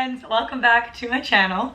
friends, welcome back to my channel.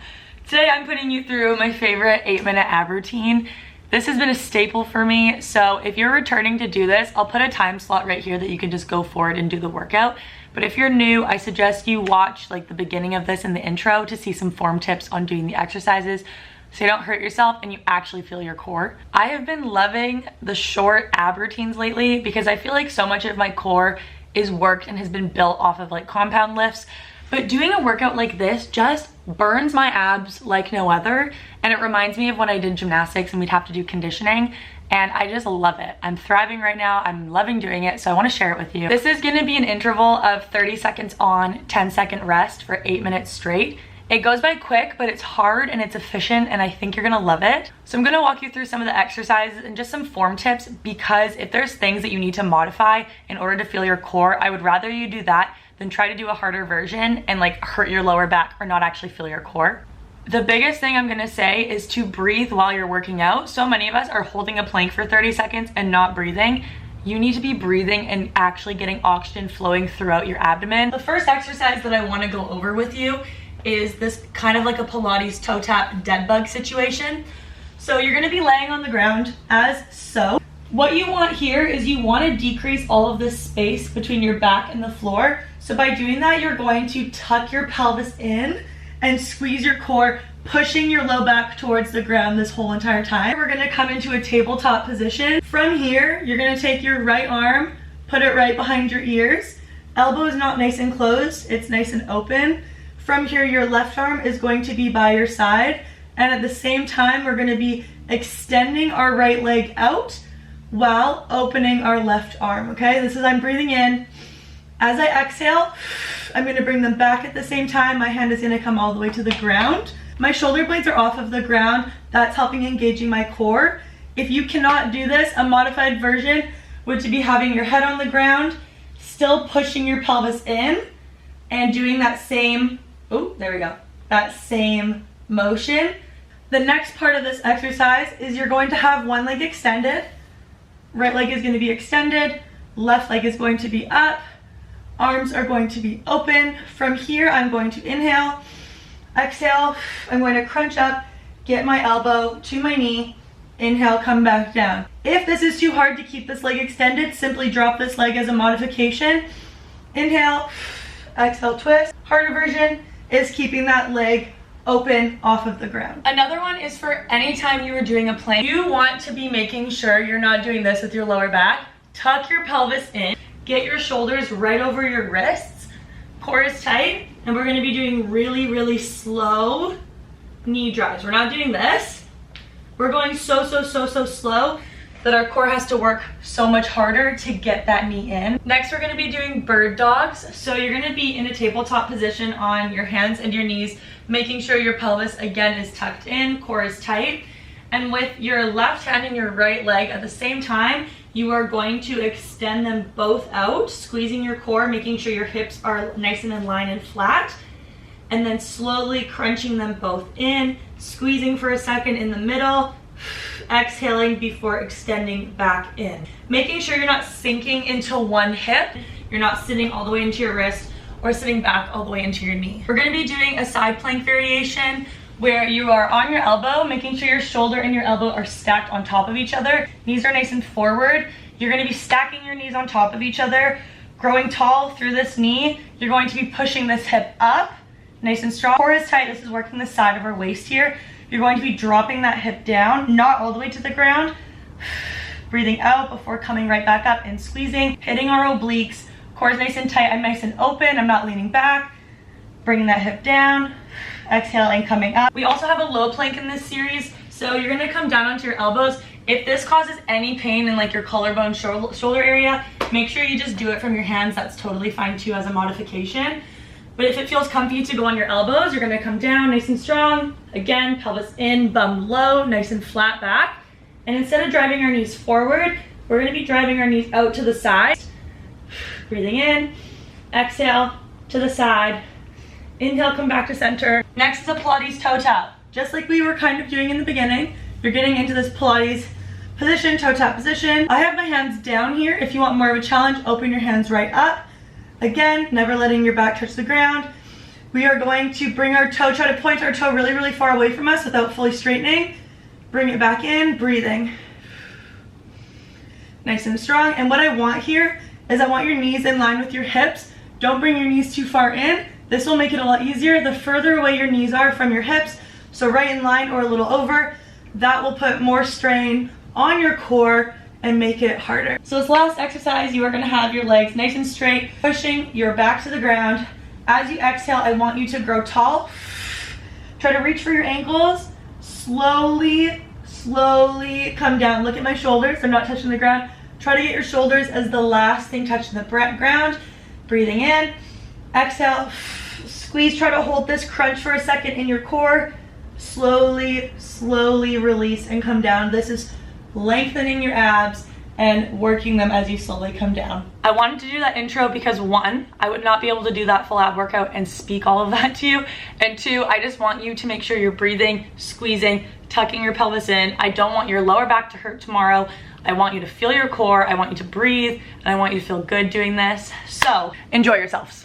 Today I'm putting you through my favorite 8-minute ab routine. This has been a staple for me, so if you're returning to do this, I'll put a time slot right here that you can just go forward and do the workout. But if you're new, I suggest you watch like the beginning of this in the intro to see some form tips on doing the exercises so you don't hurt yourself and you actually feel your core. I have been loving the short ab routines lately because I feel like so much of my core is worked and has been built off of like compound lifts. But doing a workout like this just burns my abs like no other, and it reminds me of when I did gymnastics and we'd have to do conditioning, and I just love it. I'm thriving right now. I'm loving doing it, so I want to share it with you. This is going to be an interval of 30 seconds on, 10-second rest for 8 minutes straight. It goes by quick, but it's hard and it's efficient, and I think you're gonna love it. So I'm gonna walk you through some of the exercises and just some form tips, because if there's things that you need to modify in order to feel your core, I would rather you do that than try to do a harder version and like hurt your lower back or not actually feel your core. The biggest thing I'm gonna say is to breathe while you're working out. So many of us are holding a plank for 30 seconds and not breathing. You need to be breathing and actually getting oxygen flowing throughout your abdomen. The first exercise that I wanna go over with you is this kind of like a Pilates toe tap dead bug situation. So you're gonna be laying on the ground as so. What you want here is you wanna decrease all of this space between your back and the floor. So by doing that, you're going to tuck your pelvis in and squeeze your core, pushing your low back towards the ground this whole entire time. We're gonna come into a tabletop position. From here, you're gonna take your right arm, put it right behind your ears. Elbow is not nice and closed, it's nice and open. From here, your left arm is going to be by your side, and at the same time, we're gonna be extending our right leg out while opening our left arm, okay? This is, I'm breathing in. As I exhale, I'm gonna bring them back at the same time. My hand is gonna come all the way to the ground. My shoulder blades are off of the ground. That's helping engaging my core. If you cannot do this, a modified version would be having your head on the ground, still pushing your pelvis in, and doing that same, oh, there we go, that same motion. The next part of this exercise is you're going to have one leg extended. Right leg is going to be extended, left leg is going to be up, arms are going to be open. From here, I'm going to inhale, exhale, I'm going to crunch up, get my elbow to my knee, inhale, come back down. If this is too hard to keep this leg extended, simply drop this leg as a modification. Inhale, exhale, twist. Harder version is keeping that leg open off of the ground. Another one is for anytime you are doing a plank. You want to be making sure you're not doing this with your lower back. Tuck your pelvis in, get your shoulders right over your wrists, core is tight, and we're gonna be doing really, really slow knee drives. We're not doing this. We're going so slow that our core has to work so much harder to get that knee in. Next, we're gonna be doing bird dogs. So you're gonna be in a tabletop position on your hands and your knees, making sure your pelvis again is tucked in, core is tight. And with your left hand and your right leg at the same time, you are going to extend them both out, squeezing your core, making sure your hips are nice and in line and flat. And then slowly crunching them both in, squeezing for a second in the middle, exhaling before extending back in. Making sure you're not sinking into one hip, you're not sitting all the way into your wrist or sitting back all the way into your knee. We're gonna be doing a side plank variation where you are on your elbow, making sure your shoulder and your elbow are stacked on top of each other. Knees are nice and forward. You're gonna be stacking your knees on top of each other, growing tall through this knee. You're going to be pushing this hip up, nice and strong. Core is tight, this is working the side of our waist here. You're going to be dropping that hip down, not all the way to the ground. Breathing out before coming right back up and squeezing, hitting our obliques. Core is nice and tight, I'm nice and open, I'm not leaning back. Bringing that hip down, exhaling, coming up. We also have a low plank in this series, so you're gonna come down onto your elbows. If this causes any pain in like your collarbone, shoulder area, make sure you just do it from your hands. That's totally fine too as a modification. But if it feels comfy to go on your elbows, you're gonna come down nice and strong. Again, pelvis in, bum low, nice and flat back. And instead of driving our knees forward, we're gonna be driving our knees out to the side. Breathing in, exhale to the side. Inhale, come back to center. Next is a Pilates toe tap. Just like we were kind of doing in the beginning, you're getting into this Pilates position, toe tap position. I have my hands down here. If you want more of a challenge, open your hands right up. Again, never letting your back touch the ground. We are going to bring our toe, try to point our toe really, really far away from us without fully straightening. Bring it back in, breathing. Nice and strong. And what I want here is I want your knees in line with your hips. Don't bring your knees too far in. This will make it a lot easier. The further away your knees are from your hips, so right in line or a little over, that will put more strain on your core and make it harder. So this last exercise, you are gonna have your legs nice and straight, pushing your back to the ground. As you exhale, I want you to grow tall. Try to reach for your ankles. Slowly come down. Look at my shoulders, they're not touching the ground. Try to get your shoulders as the last thing touching the ground. Breathing in, exhale, squeeze, try to hold this crunch for a second in your core. Slowly release and come down. This is lengthening your abs and working them as you slowly come down. I wanted to do that intro because one, I would not be able to do that full ab workout and speak all of that to you. And two, I just want you to make sure you're breathing, squeezing, tucking your pelvis in. I don't want your lower back to hurt tomorrow. I want you to feel your core. I want you to breathe, and I want you to feel good doing this. So enjoy yourselves.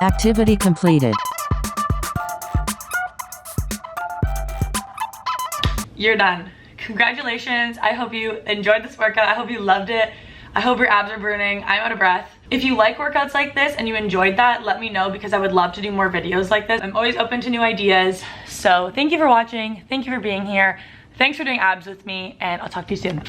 Activity completed. You're done. Congratulations. I hope you enjoyed this workout. I hope you loved it. I hope your abs are burning. I'm out of breath. If you like workouts like this and you enjoyed that, let me know because I would love to do more videos like this. I'm always open to new ideas. So thank you for watching. Thank you for being here. Thanks for doing abs with me, and I'll talk to you soon.